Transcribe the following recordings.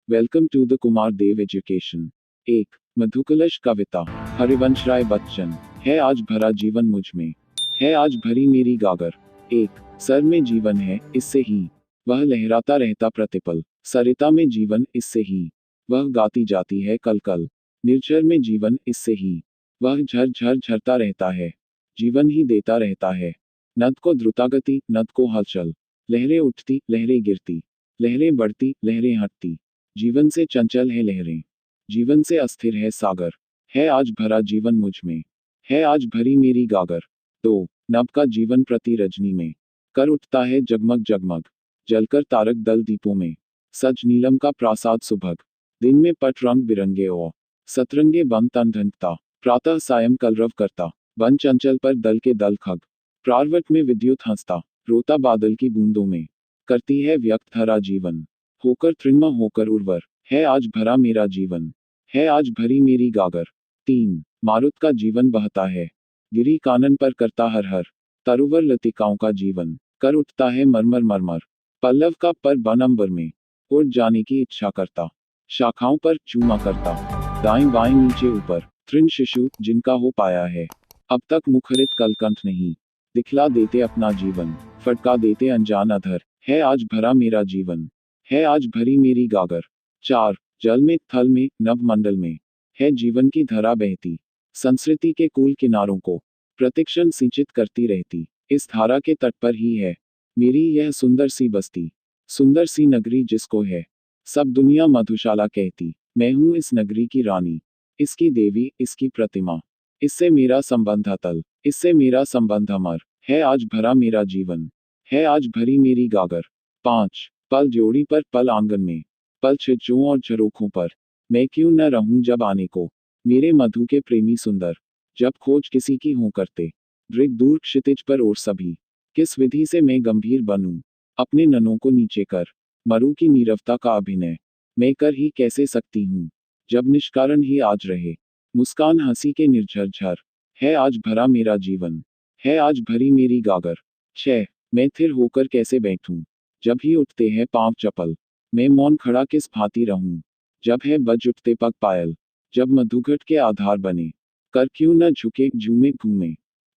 Welcome to the Kumar Dev education. एक मधुकलश कविता। हरिवंश राय बच्चन। है आज भरा जीवन मुझ में, है आज भरी मेरी गागर। एक सर में जीवन है, इससे ही वह लहराता रहता प्रतिपल। सरिता में जीवन, इससे ही वह गाती जाती है कल कल। निर्झर में जीवन, इससे ही वह झर झर झरता रहता है। जीवन ही देता रहता है नद को द्रुतागति, नद को हलचल। लहरें उठती, लहरें गिरती, लहरें बढ़ती, लहरें हटती। जीवन से चंचल है लहरें, जीवन से अस्थिर है सागर। है आज भरा जीवन मुझ में, है आज भरी मेरी गागर। दो नभ का जीवन प्रति रजनी में कर उठता है जगमग जगमग। जलकर तारक दल दीपों में सज नीलम का प्रासाद सुभग। दिन में पट रंग बिरंगे ओ सतरंगे बन तन ढंकता। प्रातः सायं कलरव करता, बन चंचल पर दल के दल खग। प्रारवट में विद्युत हंसता, रोता बादल की बूंदों में। करती है व्यक्त धरा जीवन, होकर तृणमय होकर उर्वर। है आज भरा मेरा जीवन, है आज भरी मेरी गागर। तीन मारुत का जीवन बहता है, गिरी कानन पर करता हर हर। तरुवर लतिकाओं का जीवन कर उठता है मरमर मरमर। पल्लव का पर बन अंबर में उड़ जाने की इच्छा करता। शाखाओं पर चूमा करता, दाएं बाएं नीचे ऊपर। तृण शिशु जिनका हो पाया है, अब तक मुखरित कलकंठ नहीं। दिखला देते अपना जीवन, फटका देते अनजान अधर। है आज भरा मेरा जीवन, है आज भरी मेरी गागर। चार जल में, थल में, नभ मंडल में है जीवन की धरा बहती। संस्कृति के कूल किनारों को प्रतिक्षण सिंचित करती रहती। इस धारा के तट पर ही है मेरी यह सुंदर सी बस्ती, सुंदर सी नगरी जिसको है सब दुनिया मधुशाला कहती। मैं हूँ इस नगरी की रानी, इसकी देवी, इसकी प्रतिमा। इससे मेरा संबंध अतल, इससे मेरा संबंध अमर। है आज भरा मेरा जीवन, है आज भरी मेरी गागर। पांच पल जोड़ी पर, पल आंगन में, पल छिज्जों और झरोखों पर। मैं क्यों न रहूं जब आने को, मेरे मधु के प्रेमी सुंदर। जब खोज किसी की हो करते, दृग दूर क्षितिज पर और सभी। किस विधि से मैं गंभीर बनूं, अपने ननों को नीचे कर। मरु की नीरवता का अभिनय मैं कर ही कैसे सकती हूँ, जब निष्कारण ही आज रहे मुस्कान हंसी के निर्झर झर। है आज भरा मेरा जीवन, है आज भरी मेरी गागर। छह मैं थिर होकर कैसे बैठूं, जब ही उठते हैं पांव चपल। मैं मौन खड़ा किस भांति रहूं, जब है बज उठते पग पायल। जब मधुघट के आधार बने, कर क्यों न झुके झूमे घूमे।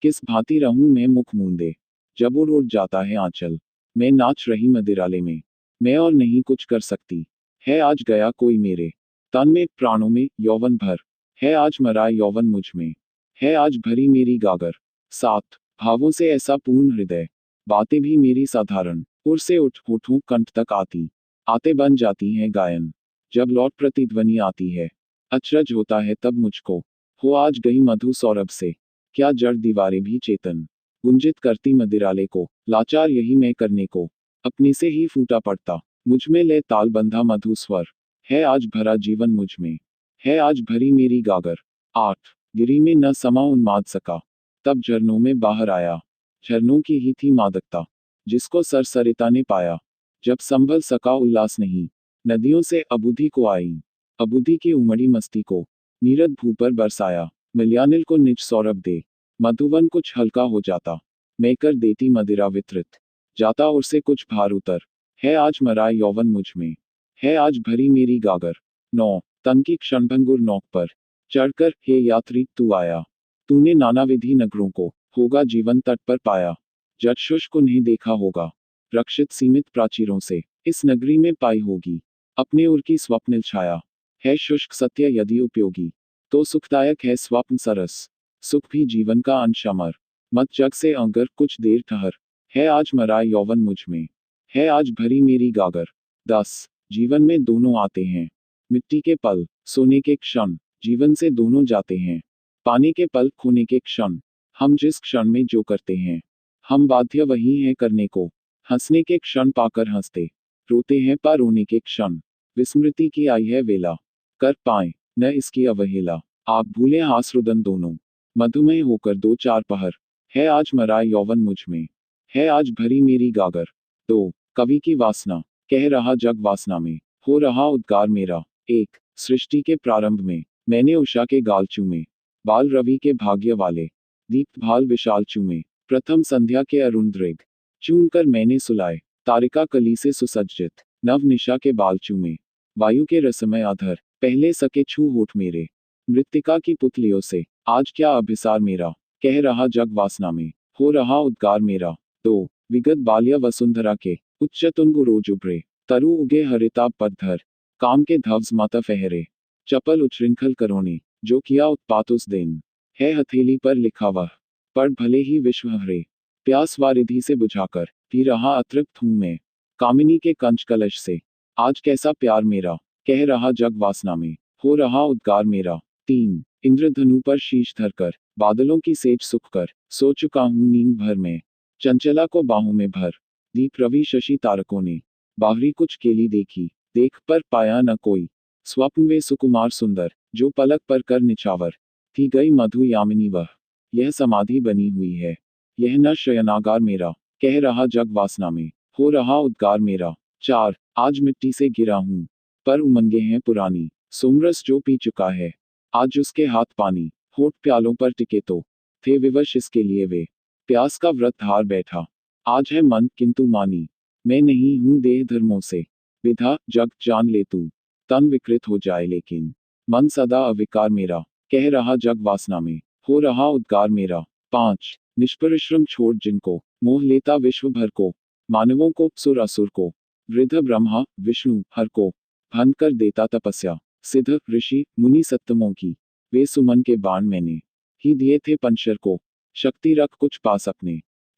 किस भांति रहूं मैं मुख मूंदे, जब उड़ उड़ जाता है आंचल। मैं नाच रही मदिराले में, मैं और नहीं कुछ कर सकती। है आज गया कोई मेरे तन में, प्राणों में, यौवन भर। है आज मरा यौवन मुझ में, है आज भरी मेरी गागर। सात भावों से ऐसा पूर्ण हृदय, बातें भी मेरी साधारण। उर से उठ होठों कंठ तक आती, आते बन जाती हैं गायन। जब लौट प्रतिध्वनि आती है, अचरज होता है तब मुझको। हो आज गई मधु सौरभ से, क्या जड़ दीवारें भी चेतन। गुंजित करती मदिराले को, लाचार यही मैं करने को। अपने से ही फूटा पड़ता, मुझ में ले ताल बंधा मधु स्वर। है आज भरा जीवन मुझ में, है आज भरी मेरी गागर। आठ गिरी में न समा उन्माद सका, तब झरनों में बाहर आया। झरनों की ही थी मादकता, जिसको सरसरिता ने पाया। जब संभल सका उल्लास नहीं, नदियों से अबुद्धि को आई। अबुद्धि की उमड़ी मस्ती को नीरद भू पर बरसाया। मिल्यानिल को निज सौरभ दे, मधुवन कुछ हल्का हो जाता। मैं कर देती मदिरा वितरित, जाता और से कुछ भार उतर। है आज मरा यौवन मुझ में, है आज भरी मेरी गागर। नौ तन की क्षणभंगुर नौक पर चढ़कर, हे यात्री तू आया। तूने नानाविधि नगरों को होगा जीवन तट पर पाया। जट शुष्क उन्हें देखा होगा, रक्षित सीमित प्राचीरों से इस नगरी में पाई होगी। अपने उर की स्वप्निल छाया, है शुष्क सत्य यदि उपयोगी, तो सुखदायक है स्वप्न सरस। सुख भी जीवन का अंश अमर, मत जग से अंगर कुछ देर ठहर। है आज मरा यौवन मुझ में, है आज भरी मेरी गागर। 10 जीवन में दोनों आते हैं, मिट्टी के पल, सोने के क्षण। जीवन से दोनों जाते हैं, पाने के पल, खोने के क्षण। हम जिस क्षण में जो करते हैं, हम बाध्य वही हैं करने को। हंसने के क्षण पाकर हंसते, रोते हैं पा रोने के क्षण। विस्मृति की आई है वेला, कर पाए न इसकी अवहेला। आप भूले हास रुदन दोनों, मधुमेह होकर दो चार पहर। है आज मरा यौवन मुझ में, है आज भरी मेरी गागर। 2 कवि की वासना, कह रहा जग वासना में, हो रहा उद्गार मेरा। 1 सृष्टि के प्रारंभ में, मैंने उषा के गाल चूमे, बाल रवि के भाग्य वाले, दीप्त भाल विशाल चूमे। प्रथम संध्या के अरुण दृग, चूम कर मैंने सुलाए, तारिका कली से सुसज्जित, नव निशा के बाल चूमे। वायु के रसमय आधर, पहले सके छू होठ मेरे। मृत्तिका की पुतलियों से, आज क्या अभिसार मेरा, कह रहा जग वासना में, हो रहा उद्गार मेरा। 2 विगत बाल्य वसुंधरा के, उच्च तुंग रोज उभरे, तरु उगे हरिताप पद्धर, काम के धवस माता फहरे, चपल उच्छृंखल करोने, जो किया उत्पात उस दिन, है हथेली पर लिखा वह, पढ़ भले ही विश्व हरे। प्यास वारिधि से बुझाकर, पी रहा अतृप्त हूं मैं, कामिनी के कंच कलश से, आज कैसा प्यार मेरा, कह रहा जग वासना में, हो रहा उद्गार मेरा। 3 इंद्रधनु पर शीश धरकर, बादलों की सेज सुख कर, सो चुका हूं नींद भर में, चंचला को बाहों में भर, दीप रवि शशि तारकों ने, बाहरी कुछ केली देखी, देख पर पाया न कोई, स्वप्न वे सुकुमार सुंदर, जो पलक पर कर निछावर, थी गई मधु यामिनी वह, यह समाधि बनी हुई है, यह न शयनागार मेरा, कह रहा जग वासना में, हो रहा उद्गार मेरा। 4 आज मिट्टी से गिरा हूं, पर उमंगे हैं पुरानी, सोमरस जो पी चुका है, आज उसके हाथ पानी, होठ प्यालों पर टिके तो, थे विवश इसके लिए वे, प्यास का व्रत हार बैठा, आज है मन किंतु मानी, मैं नहीं हूं देह धर्मों से, विधा जग जान ले तू, तन विकृत हो जाए लेकिन, मन सदा अविकार मेरा, कह रहा जग वासना में, हो रहा उद्गार मेरा। 5 निष्परिश्रम छोड़ जिनको, मोह लेता विश्व भर को, मानवों को सुर असुर को, वृद्ध ब्रह्मा विष्णु हर को, भंग कर देता तपस्या, सिद्ध ऋषि मुनि सत्तमों की, वे सुमन के बाण मैंने ही दिए थे पंचर को, शक्ति रख कुछ पास अपने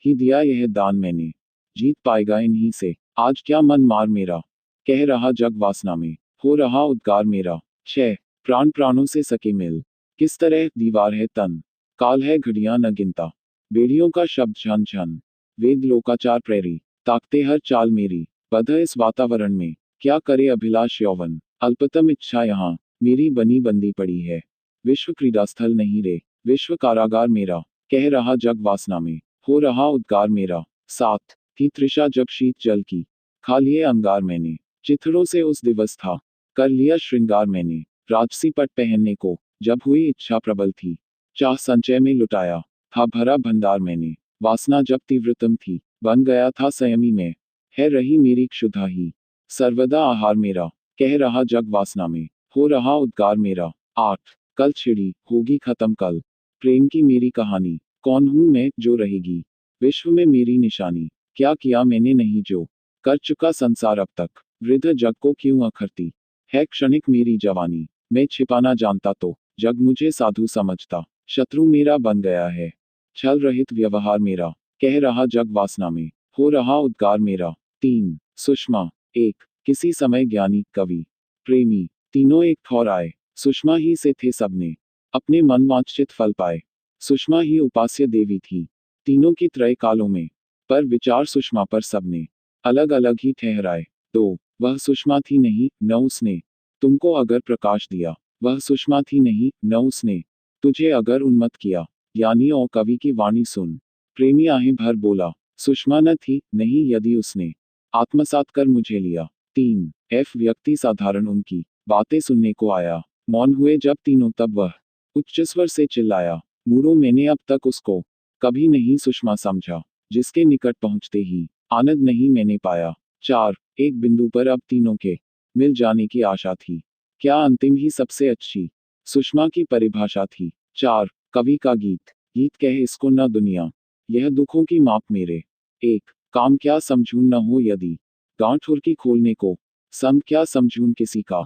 ही दिया यह दान मैंने, जीत पाएगा इन्हीं से, आज क्या मन मार मेरा, कह रहा जग वासना में, हो रहा उद्गार मेरा। 6 प्राण प्राणों से सके मिल, किस तरह दीवार है तन, काल है घड़ियां न गिनता, बेड़ियों का शब्द झन झन, वेद लोकाचार प्रेरी, ताकते हर चाल मेरी, बध इस वातावरण में, क्या करे अभिलाष यौवन, अल्पतम इच्छा यहाँ मेरी बनी बंदी पड़ी है, विश्व क्रीडास्थल नहीं रे, विश्व कारागार मेरा, कह रहा जग वासना में, हो रहा उद्गार मेरा। 7 थी तृषा जब शीत जल की, खा लिए अंगार मैंने, चिथड़ों से उस दिवस था, कर लिया श्रृंगार मैंने, राजसी पट पहनने को, जब हुई इच्छा प्रबल थी, चाह संचय में लुटाया, था भरा भंडार मैंने, वासना जब तीव्रतम थी, बन गया था संयमी में, है रही मेरी क्षुधा ही, सर्वदा आहार मेरा, कह रहा जग वासना में, हो रहा उद्गार मेरा। 8 कल छिड़ी होगी खत्म कल, प्रेम की मेरी कहानी, कौन हूं मैं जो रहेगी, विश्व में मेरी निशानी, क्या किया मैंने नहीं जो कर चुका संसार अब तक, वृद्ध जग को क्यों अखरती है क्षणिक मेरी जवानी, मैं छिपाना जानता तो जग मुझे साधु समझता, शत्रु मेरा बन गया है, छल रहित व्यवहार मेरा, कह रहा जग वासना में, हो रहा उद्गार मेरा। 3 सुषमा 1 किसी समय ज्ञानी कवि प्रेमी तीनों एक ठौर आए, सुषमा ही से थे सबने अपने मनवांछित फल पाए, सुषमा ही उपास्य देवी थी तीनों की त्रय कालों में, पर विचार सुषमा पर सबने अलग अलग ही ठहराए। 2 वह सुषमा थी नहीं न उसने तुमको अगर प्रकाश दिया, वह सुषमा थी नहीं न उसने तुझे अगर उन्मत्त किया, ज्ञानी और कवि की वाणी सुन, प्रेमी आहें भर बोला, सुषमा न थी नहीं यदि उसने आत्मसात कर मुझे लिया। 3 एफ व्यक्ति साधारण उनकी बातें सुनने को आया, मौन हुए जब तीनों तब वह उच्च स्वर से चिल्लाया, मूरो मैंने अब तक उसको कभी नहीं सुषमा समझा, जिसके निकट पहुंचते ही आनंद नहीं मैंने पाया। 4 एक बिंदु पर अब तीनों के मिल जाने की आशा थी, क्या अंतिम ही सबसे अच्छी सुषमा की परिभाषा थी। 4 कवि का गीत गीत कहे इसको न दुनिया, यह दुखों की माप मेरे, 1 काम क्या समझूं न हो यदि गांठ हुरकी खोलने को, सम क्या समझूं किसी का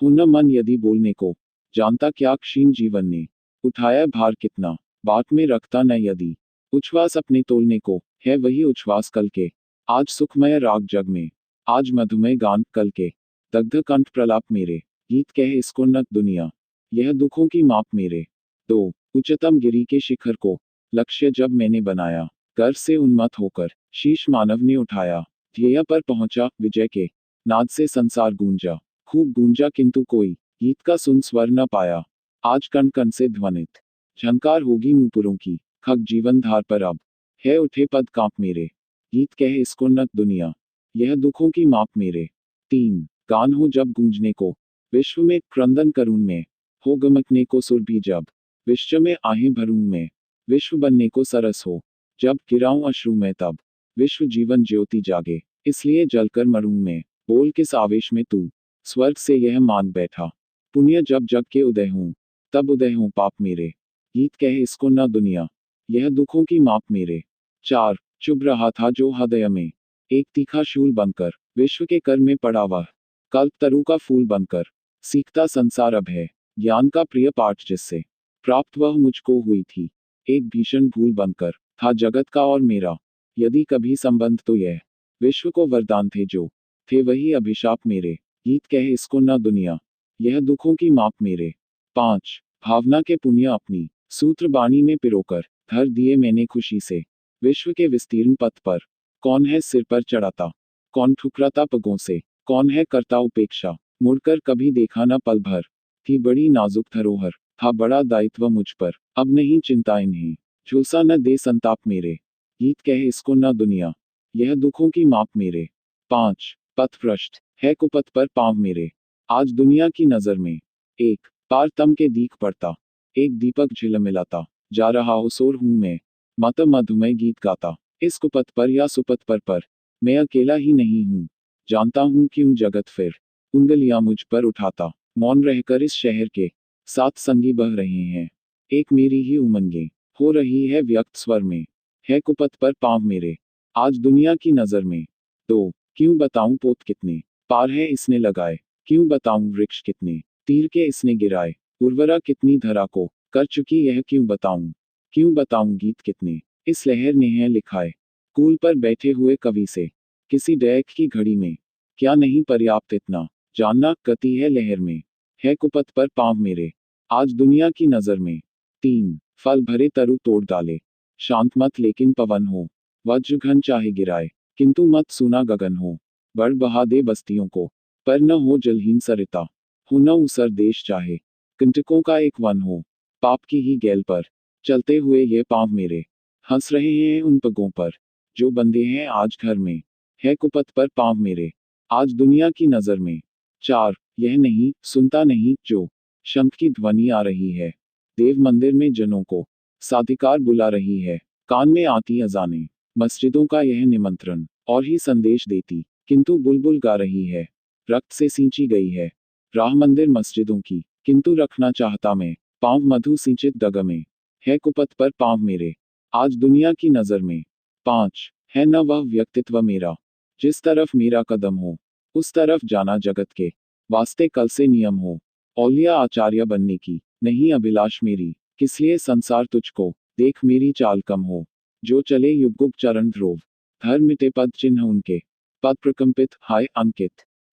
हो न मन यदि बोलने को, जानता क्या क्षीण जीवन ने उठाया भार कितना, बाट में रखता न यदि उच्छ्वास अपने तोलने को, है वही उच्छ्वास कल के, आज सुखमय राग जग में, आज मधुमय गान कल के, दग्ध कंठ प्रलाप मेरे, गीत कहे इसको न दुनिया, यह दुखों की माप मेरे। 2 उच्चतम गिरी के शिखर को, लक्ष्य जब मैंने बनाया, गर्व से उन्मत्त होकर शीश मानव ने उठाया, ध्येय पर पहुंचा विजय के नाद से संसार गूंजा, खूब गूंजा किंतु कोई गीत का सुन स्वर न पाया, आज कण कण से ध्वनित झंकार होगी नूपुरों की, खग जीवन धार पर अब है उठे पद कांप मेरे, गीत कहे इसको न दुनिया, यह दुखों की माप मेरे। 3 गान हो जब गूंजने को, विश्व में क्रंदन करूं मैं, हो गमकने को सुर भी जब विश्व में आहें भरूं मैं, विश्व बनने को सरस हो जब गिराऊं अश्रु में तब, विश्व जीवन ज्योति जागे इसलिए जलकर मरूं मैं, बोल किस आवेश में तू स्वर्ग से यह मान बैठा, पुण्य जब जग के उदय हूँ, तब उदय हूँ पाप मेरे। गीत कहे इसको न दुनिया, यह दुखों की माप मेरे। 4 चुभ रहा था जो हृदय में, एक तीखा शूल बनकर, विश्व के कर में पड़ा वह, कल्प तरु का फूल बनकर, सीखता संसार अब है, ज्ञान का प्रिय पाठ जिससे, प्राप्त वह मुझको हुई थी, एक भीषण भूल बनकर, था जगत का और मेरा, यदि कभी संबंध तो यह, विश्व को वरदान थे जो, थे वही अभिशाप मेरे। गीत कहे इसको न दुनिया, यह दुखों की माप मेरे। 5 भावना के पुण्य अपनी, सूत्र बाणी में पिरोकर, धर दिए मैंने खुशी से, विश्व के विस्तीर्ण पथ पर, कौन है सिर पर चढ़ाता, कौन ठुकराता पगों से, कौन है करता उपेक्षा, मुड़कर कभी देखा न पल भर, थी बड़ी नाजुक धरोहर, था बड़ा दायित्व मुझ पर, अब नहीं चिंता इन्हें, झुलसा न दे संताप मेरे। गीत कहे इसको न दुनिया, यह दुखों की माप मेरे। 5 पथभ्रष्ट है कुपथ पर पांव मेरे, आज दुनिया की नजर में, एक पार तम के दीख पड़ता, एक दीपक झिलमिलाता, जा रहा ओसोर हूं मैं, मत मधुमय गीत गाता, इस कुपथ पर या सुपथ पर मैं अकेला ही नहीं हूँ, जानता हूँ क्यों जगत फिर उंगलियां मुझ पर उठाता, मौन रहकर इस शहर के 7 संगी बह रहे हैं, एक मेरी ही उमंगे हो रही है व्यक्त स्वर में, है कुपथ पर पांव मेरे, आज दुनिया की नजर में। 2 क्यों बताऊं पोत कितने पार है इसने लगाए, क्यों बताऊं वृक्ष कितने तीर के इसने गिराए, उर्वरा कितनी धरा को कर चुकी यह क्यों बताऊं गीत कितने इस लहर ने है लिखाए, कूल पर बैठे हुए कवि से, किसी डैक की घड़ी में, क्या नहीं पर्याप्त इतना, जानना गति है लहर में, है कुपथ पर पांव मेरे, आज दुनिया की नजर में। 3 फल भरे तरु तोड़ डाले, शांत मत लेकिन पवन हो, वज्रघन चाहे गिराए, किंतु मत सुना गगन हो, बढ़ बहा दे बस्तियों को, पर न हो जलहीन सरिता, हो न उसर देश चाहे, कंटकों का एक वन हो, पाप की ही गैल पर, चलते हुए ये पांव मेरे, हंस रहे हैं उन पगों पर, जो बंधे हैं आज घर में, है कुपथ पर पांव मेरे, आज दुनिया की नजर में। 4 यह नहीं, सुनता नहीं, जो शंख की ध्वनि आ रही है, देव मंदिर में जनों को, साधिकार बुला रही है, कान में आती अजानें, मस्जिदों का यह निमंत्रण, और ही संदेश देती, किंतु बुलबुल गा रही है, रक्त से सींची गई है, राह मंदिर मस्जिदों की, किंतु रखना चाहता मैं, पांव मधु सिंचित दग में, है कुपथ पर पांव मेरे, आज दुनिया की नजर में। 5 है न वह व्यक्तित्व मेरा, जिस तरफ मेरा कदम हो, उस तरफ जाना जगत के, वास्ते कल से नियम हो, औलिया आचार्य बनने की, नहीं अभिलाष मेरी, किसलिए संसार तुझको, देख मेरी चाल कम हो, जो चले युग चरण ध्रुव, धर मिटे पद चिन्ह उनके, पद प्रकंपित हाय अंकित,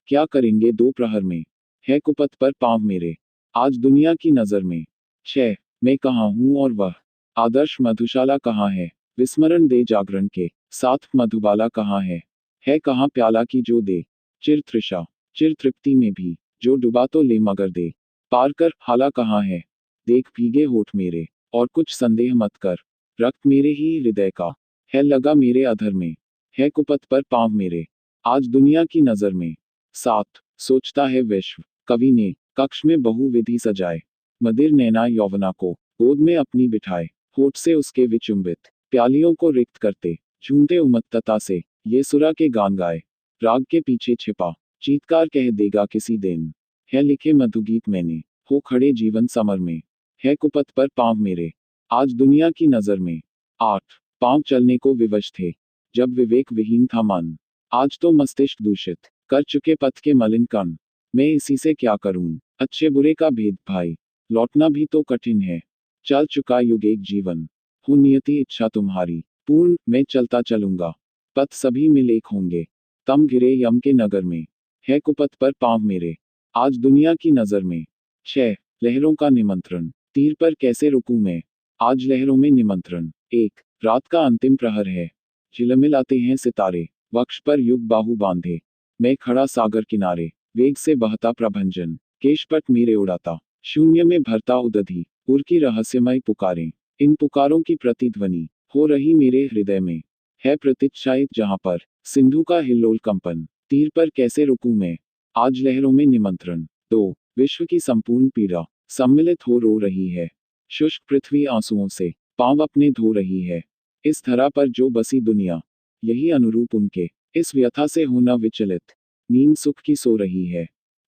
क्या करेंगे 2 प्रहर में, है कुपथ पर पांव मेरे, आज दुनिया की नजर में। 6 मैं कहाँ हूँ और वह आदर्श मधुशाला कहाँ है, विस्मरण दे जागरण के साथ मधुबाला कहाँ है कहाँ प्याला की जो दे चिर तृषा, चिर तृप्ति में भी, जो डुबा तो ले मगर दे पार कर, हाला कहाँ है, देख भीगे होठ मेरे, और कुछ संदेह मत कर, रक्त मेरे ही हृदय का है लगा मेरे अधर में, है कुपथ पर पांव मेरे, आज दुनिया की नजर में। 7 सोचता है विश्व कवि ने, कक्ष में बहुविधि सजाए, मदिर नैना यौवना को गोद में अपनी बिठाए, होठ से उसके विचुंबित प्यालियों को रिक्त करते, झूमते उमत्तता से ये सुरा के गान गाए, राग के पीछे छिपा चीतकार कह देगा किसी दिन, है लिखे मधुगीत मैंने, हो खड़े जीवन समर में, है कुपथ पर पांव मेरे, आज दुनिया की नजर में। 8 पांव चलने को विवश थे, जब विवेक विहीन था मन, आज तो मस्तिष्क दूषित कर चुके पथ के मलिन कण, मैं इसी से क्या करूं, अच्छे बुरे का भेद भाई, लौटना भी तो कठिन है, चल चुका युग एक जीवन, हो नियति इच्छा तुम्हारी पूर्ण, मैं चलता चलूंगा, पथ सभी मिल एक होंगे, तम गिरे यम के नगर में, है कुपथ पर पांव मेरे, आज दुनिया की नजर में। 6 लहरों का निमंत्रण, तीर पर कैसे रुकूं मैं, आज लहरों में निमंत्रण, 1 रात का अंतिम प्रहर है, झिलमिलाते हैं सितारे, वक्ष पर युग बाहु बांधे, मैं खड़ा सागर किनारे, वेग से बहता प्रभंजन, केशपट मेरे उड़ाता, शून्य में भरता उदधि, उर की रहस्यमय पुकारें, इन पुकारों की प्रतिध्वनि हो रही मेरे हृदय में, है प्रतीक्षायित जहां पर सिंधु का हिल्लोल कंपन, तीर पर कैसे रुकूं मैं, आज लहरों में निमंत्रण। 2 विश्व की संपूर्ण पीड़ा सम्मिलित हो रो रही है, शुष्क पृथ्वी आंसुओं से पांव अपने धो रही है, इस धरा पर जो बसी दुनिया, यही अनुरूप उनके इस व्यथा से होना विचलित, नींद सुख की सो रही है,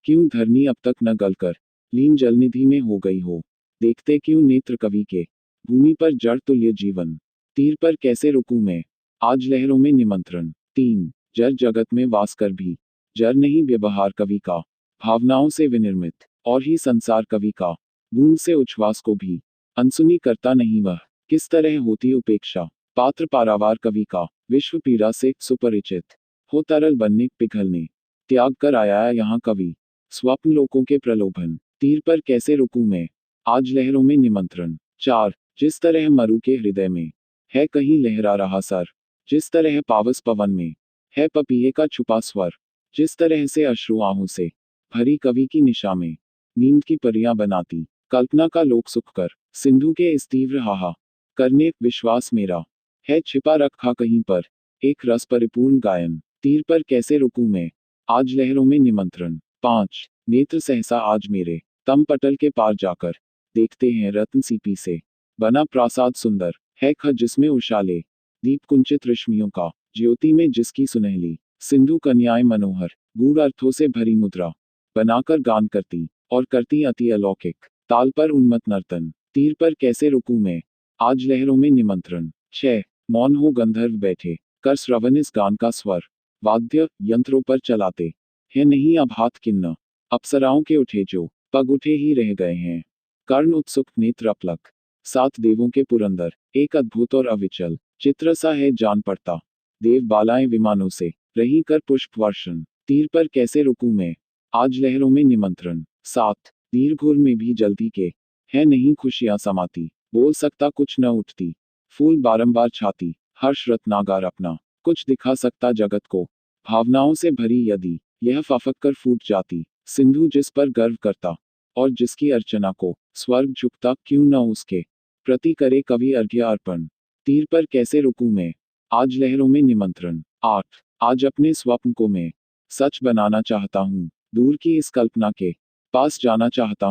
क्यों धरनी अब तक न गलकर लीन जलनिधि में हो गई हो। देखते क्यों नेत्र कवि के भूमि पर जड़ तुल्य जीवन। तीर पर कैसे रुकूं मैं आज लहरों में निमंत्रण। 3 जड़ जगत में वास कर भी जड़ नहीं व्यवहार कवि का। भावनाओं से विनिर्मित और ही संसार कवि का। बूंद से उच्छ्वास को भी अनसुनी करता नहीं वह। किस तरह होती उपेक्षा पात्र पारावार कवि का। विश्व पीड़ा से सुपरिचित हो तरल बनने पिघलने त्याग कर आया यहाँ कवि। स्वप्न लोकों के प्रलोभन तीर पर कैसे रुकूं मैं आज लहरों में निमंत्रण। 4 जिस तरह मरु के हृदय में है कहीं लहरा रहा सर। जिस तरह पावस पवन में है पपीहे का छुपा स्वर। जिस तरह से अश्रु आहों से भरी कवि की निशा में नींद की परियां बनाती कल्पना का लोक सुख कर। सिंधु के इस तीव्र हाहा करने विश्वास मेरा है छिपा रखा कहीं पर एक रस परिपूर्ण गायन। तीर पर कैसे रुकूं मैं आज लहरों में निमंत्रण। 5 नेत्र सहसा आज मेरे तम पटल के पार जाकर देखते हैं रत्न सीपी से बना प्रासाद सुंदर है खज जिसमें उशाले दीप कुंचित रश्मियों का ज्योति में जिसकी सुनहली सिंधु कन्याएं मनोहर गूढ़ अर्थों से भरी मुद्रा बनाकर गान करती और करती अति अलौकिक ताल पर उन्मत्त नर्तन। तीर पर कैसे रुकूं मैं आज लहरों में निमंत्रण। 6 मौन हो गंधर्व बैठे कर श्रवण इस गान का स्वर वाद्य यंत्रों पर चलाते है नहीं अब हाथ किन्न अप्सराओं के उठे जो पग उठे ही रह गए हैं। कर्ण उत्सुक नेत्र अपलक 7 देवों के पुरंदर एक अद्भुत और अविचल चित्र सा है जान पड़ता। देव बालाएं विमानों से रही कर पुष्प वर्षण। तीर पर कैसे रुकूं मैं आज लहरों में निमंत्रण। 7 दीर्घुर में भी जल्दी के है नहीं खुशियां समाती बोल सकता कुछ न उठती फूल बारंबार छाती हर्ष रत्नागार अपना कुछ दिखा सकता जगत को। भावनाओं से भरी यदि यह फफक कर फूट जाती सिंधु जिस पर गर्व करता और जिसकी अर्चना को स्वर्ग झुकता क्यों न उसके प्रति करे कवि अर्घ्य अर्पण। तीर पर कैसे रुकूं मैं आज लहरों में निमंत्रण। 8 आज अपने स्वप्न को मैं सच बनाना चाहता हूँ दूर की इस कल्पना के पास जाना चाहता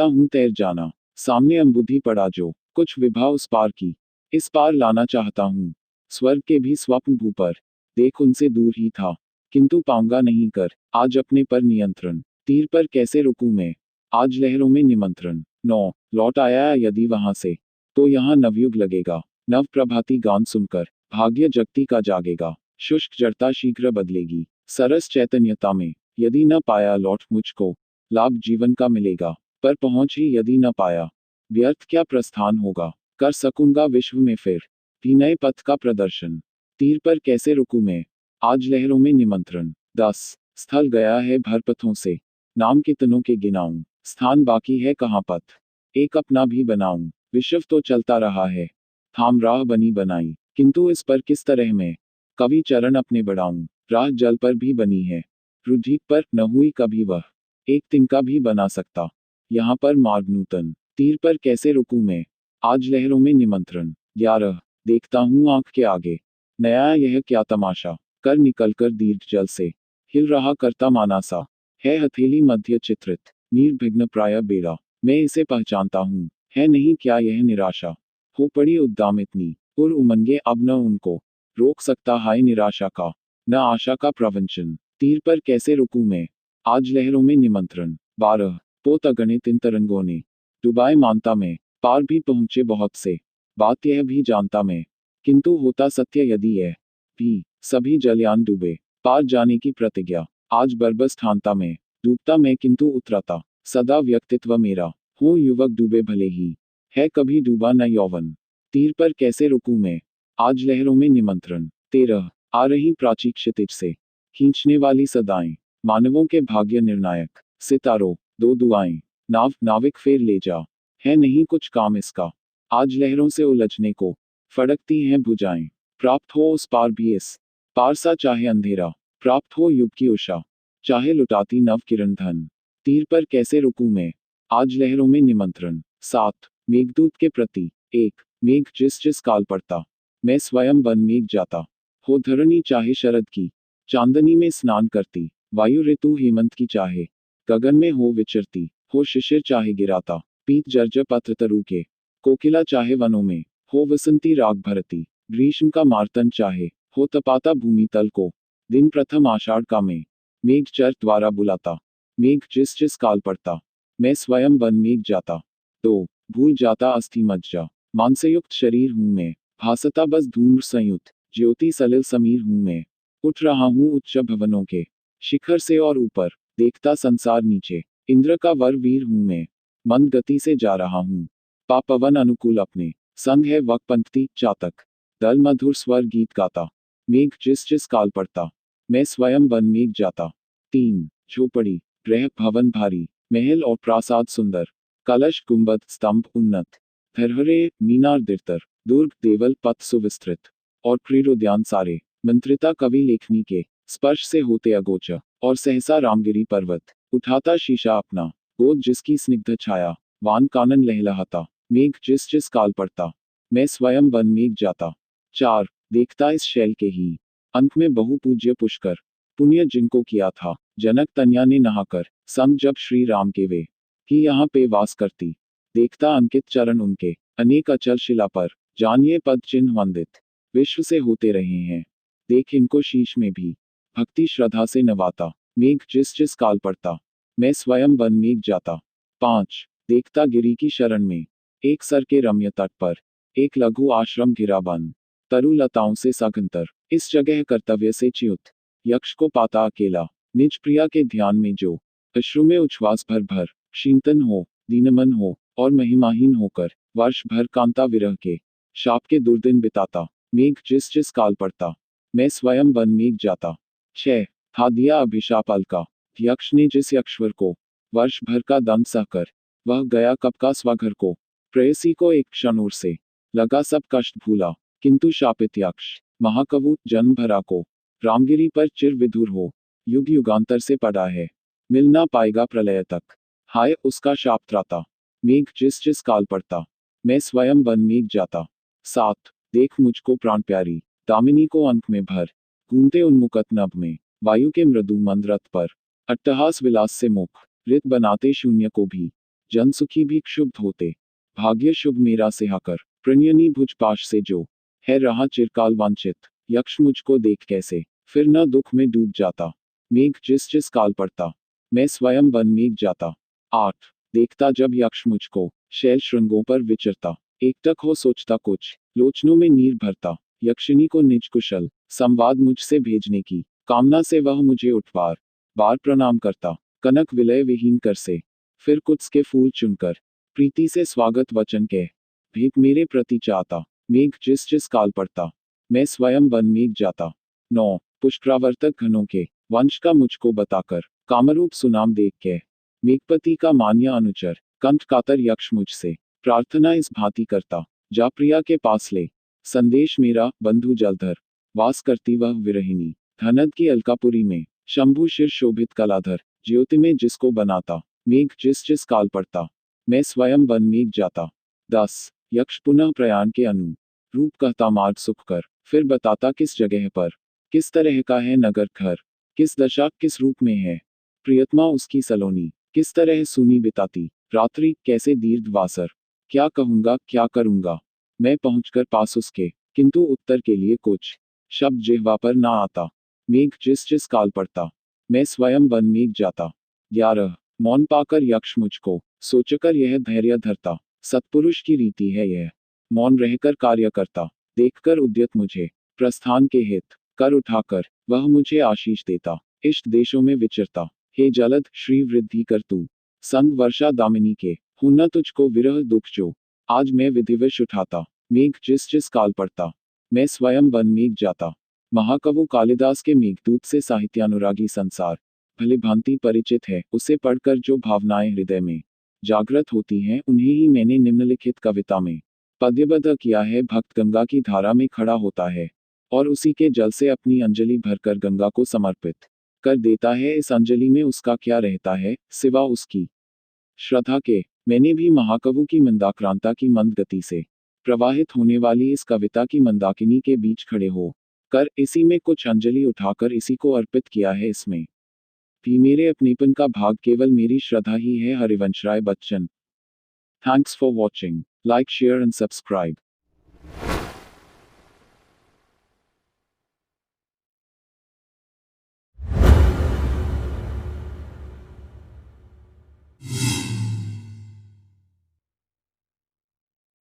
हूँ तैर जाना सामने अम्बुधि पड़ा जो कुछ विभा उस पार की इस पार लाना चाहता हूँ। स्वर्ग के भी स्वप्न भू पर देख उनसे दूर ही था किंतु पाऊंगा नहीं कर आज अपने पर नियंत्रण। तीर पर कैसे रुकूं मैं आज लहरों में निमंत्रण। 9 लौट आया यदि वहां से तो यहाँ नवयुग लगेगा नव प्रभाती गान सुनकर भाग्य जगती का जागेगा। शुष्क जड़ता शीघ्र बदलेगी सरस चैतन्यता में यदि न पाया लौट मुझको लाभ जीवन का मिलेगा पर पहुंच ही यदि न पाया व्यर्थ क्या प्रस्थान होगा कर सकूंगा विश्व में फिर भी नए पथ का प्रदर्शन। तीर पर कैसे रुकूं मैं आज लहरों में निमंत्रण। 10 स्थल गया है भर पथों से नाम कितनों के गिनाऊं स्थान बाकी है कहाँ पथ एक अपना भी बनाऊं। विश्व तो चलता रहा है थाम राह बनी बनाई किंतु इस पर किस तरह मैं कवि चरण अपने बढ़ाऊं। राह जल पर भी बनी है रुधिक पर न हुई कभी वह एक तिनका भी बना सकता यहाँ पर मार्ग नूतन। तीर पर कैसे रुकूं मैं आज लहरों में निमंत्रण। 11 देखता हूँ आंख के आगे नया यह क्या तमाशा कर निकलकर दीर्घ जल से हिल रहा करता माना सा है हथेली मध्य चित्रित निर्विघ्न प्राय बेड़ा मैं इसे पहचानता हूँ है नहीं क्या यह निराशा हो पड़ी उद्दाम इतनी उर उमंगे अब न उनको रोक सकता हाय निराशा का न आशा का प्रवंचन। तीर पर कैसे रुकूं मैं आज लहरों में निमंत्रण। 12 पोत अगणित इन तरंगों ने डुबाए मानता मैं पार भी पहुंचे बहुत से बात यह भी जानता मैं किंतु होता सत्य यदि यह भी सभी जलयान डूबे पार जाने की प्रतिज्ञा आज बरबस ठानता मैं डूबता मैं किंतु उतराता सदा व्यक्तित्व मेरा हूँ युवक डूबे भले ही है कभी डूबा न यौवन। तीर पर कैसे रुकूं मैं आज लहरों में निमंत्रण। 13 आ रही प्राची क्षितिज से खींचने वाली सदाएं मानवों के भाग्य निर्णायक सितारों 2 दुआएं नाविक फेर ले जा है नहीं कुछ काम इसका आज लहरों से उलझने को फड़कती हैं भुजाएं प्राप्त हो उस पार भी इस पार सा चाहे अंधेरा प्राप्त हो युग की उषा चाहे लुटाती नव किरण धन। तीर पर कैसे रुकूं मैं आज लहरों में निमंत्रण। 7 मेघदूत के प्रति 1 मेघ जिस जिस काल पड़ता मैं स्वयं बन मेघ जाता हो धरणी चाहे शरद की चांदनी में स्नान करती वायु ऋतु हेमंत की चाहे गगन में हो विचरती हो शिशिर चाहे गिराता पीत जर्जर पत्र तरु के कोकिला चाहे वनों में हो वसंती राग भरती ग्रीष्म का मार्तन चाहे हो तपाता भूमि तल को दिन प्रथम आषाढ़ का में मेघ चर द्वारा बुलाता मेघ जिस जिस काल पड़ता, मैं स्वयं बन मेघ जाता। 2 भूल जाता अस्थि मज्जा, मांसयुक्त शरीर हूँ मैं, भासता बस धूम्र संयुक्त, ज्योति सलिल समीर हूँ मैं। उठ रहा हूँ उच्च भवनों के शिखर से और ऊपर, देखता संसार नीचे, इंद्र का वर वीर हूँ मैं। मंद गति से जा रहा हूँ, पवन अनुकूल अपने, संग है वक पंक्ति चातक, दल मधुर स्वर गीत गाता। मेघ जिस जिस काल पड़ता, मैं स्वयं बन मेघ जाता। 3 झोपड़ी, गृह भवन भारी, महल और प्रासाद सुंदर, कलश गुंबद स्तंभ उन्नत, धरहरे मीनार दिरतर, दुर्ग देवल पथ सुविस्तृत, और क्रीडोद्यान सारे, मंत्रिता कवि लेखनी के, स्पर्श से होते अगोचर, और सहसा रामगिरी पर्वत, उठाता शीशा अपना, गोद जिसकी स्निग्ध छाया, वान कानन लहलहाता। मेघ जिस जिस काल पड़ता, मैं स्वयं बन मेघ जाता। 4 देखता इस शैल के ही अंक में बहु पूज्य पुष्कर, पुण्य जिनको किया था जनक तन्या ने नहाकर, संग जब श्री राम के वे कि यहाँ पे वास करती। देखता अंकित चरण उनके, अनेक अचल शिला पर, जानिए पद चिन्ह वंदित, विश्व से होते रहे हैं। देख इनको शीश में भी भक्ति श्रद्धा से नवाता। मेघ जिस जिस काल पड़ता, मैं स्वयं बन मेघ जाता। 5 देखता गिरी की शरण में, एक सर के रम्य तट पर, एक लघु आश्रम घिरा बन, तरु लताओं से सघनतर, इस जगह कर्तव्य से च्युत, यक्ष को पाता अकेला, निज प्रिया के ध्यान में जो, अश्रु में उच्छ्वास भर भर, क्षीणतन हो, दीनमन हो, और महिमाहीन होकर, वर्ष भर कांता विरह के, शाप के दुर्दिन बिताता। मेघ जिस जिस काल पड़ता, मैं स्वयं बन मेघ जाता। 6 था दिया अभिशाप अलका, यक्ष ने जिस यक्षवर को, वर्ष भर का दंड सहकर, वह गया कब का स्वघर को, प्रेयसी को एक क्षण और से, लगा सब कष्ट भूला, किंतु शापित यक्ष, महाकवु जन्म भरा को, रामगिरी पर चिर विधुर हो, युग युगांतर से पड़ा है, मिल ना पाएगा प्रलय तक, हाय उसका शाप त्राता। मेघ जिस जिस काल पड़ता, मैं स्वयं बन मेघ जाता। 7 देख मुझको प्राण प्यारी, दामिनी को अंक में भर, घूमते उन्मुकत नभ में, वायु के मृदु मंद रथ पर, अट्टहास विलास से मुख, रित बनाते शून्य को भी, जन सुखी भी क्षुब्ध होते, भाग्य शुभ मेरा से हाकर, प्रणयनी भुज पाश से जो, है रहा चिरकाल वांछित, यक्ष मुझको देख कैसे, फिर न दुख में डूब जाता। मेघ जिस जिस काल पड़ता, मैं स्वयं बन मेघ जाता। 8 देखता जब यक्ष मुझको, शैल श्रृंगों पर विचरता, एकटक हो सोचता कुछ, लोचनों में नीर भरता, यक्षिणी को निज कुशल, संवाद मुझसे भेजने की, कामना से वह मुझे उठवार, बार प्रणाम करता, कनक विलय विहीन कर से, फिर कुछ के फूल चुनकर, प्रीति से स्वागत वचन कह, भेंट मेरे प्रति चाहता। मेघ जिस जिस काल पड़ता, मैं स्वयं बन मेघ जाता। 9 पुष्करावर्तक घनों के, वंश का मुझको बताकर, कामरूप सुनाम देख के, मेघपति का मान्य अनुचर, कंठ कातर यक्ष मुझसे, प्रार्थना इस भांति करता, जा प्रिया के पास ले, संदेश मेरा बंधु जलधर, वास करती वह विरहिणी, धनद की अलकापुरी में, शंभु शिर शोभित कलाधर, ज्योति में जिसको बनाता। मेघ जिस जिस काल पड़ता, मैं स्वयं बन मेघ जाता। 10 यक्ष पुनः प्रयाण के अनु रूप कहता मार्ग सुख कर, फिर बताता किस जगह पर, किस तरह का है नगर घर, किस दशा किस रूप में है, प्रियतमा उसकी सलोनी, किस तरह सुनी बिताती, रात्रि कैसे दीर्घ वासर, क्या कहूंगा क्या करूंगा, मैं पहुंचकर पास उसके, किंतु उत्तर के लिए कुछ शब्द जिह्वा पर ना आता। मेघ जिस जिस काल पड़ता, मैं स्वयं बन मेघ जाता। 11 मौन पाकर यक्ष मुझको, सोचकर यह धैर्य धरता, सत्पुरुष की रीति है यह, मौन रहकर कार्य करता, देखकर उद्यत मुझे, प्रस्थान के हित, कर उठाकर, वह मुझे आशीष देता, इष्ट देशों में विचरता, हे जलद श्री वृद्धि कर तू, संग वर्षा दामिनी के, हूं न तुझको विरह दुख जो, आज मैं विधिवश उठाता। मेघ जिस जिस काल पड़ता, मैं स्वयं बन मेघ जाता। महाकवि कालिदास के मेघदूत से साहित्यानुरागी संसार भली भांति परिचित है, उसे पढ़कर जो भावनाएं हृदय में जागृत होती हैं, उन्हें ही मैंने निम्नलिखित कविता में पद्यबद्ध किया है। भक्त गंगा की धारा में खड़ा होता है और उसी के जल से अपनी अंजलि भरकर गंगा को समर्पित कर देता है। इस अंजलि में उसका क्या रहता है सिवा उसकी श्रद्धा के। मैंने भी महाकवि की मंदाक्रांता की मंद गति से प्रवाहित होने वाली इस कविता की मंदाकिनी के बीच खड़े हो कर इसी में कुछ अंजलि उठाकर इसी को अर्पित किया है। इसमें भी मेरे अपनेपन का भाग केवल मेरी श्रद्धा ही है। Harivansh Rai Bachchan. Thanks for watching. Like share and subscribe.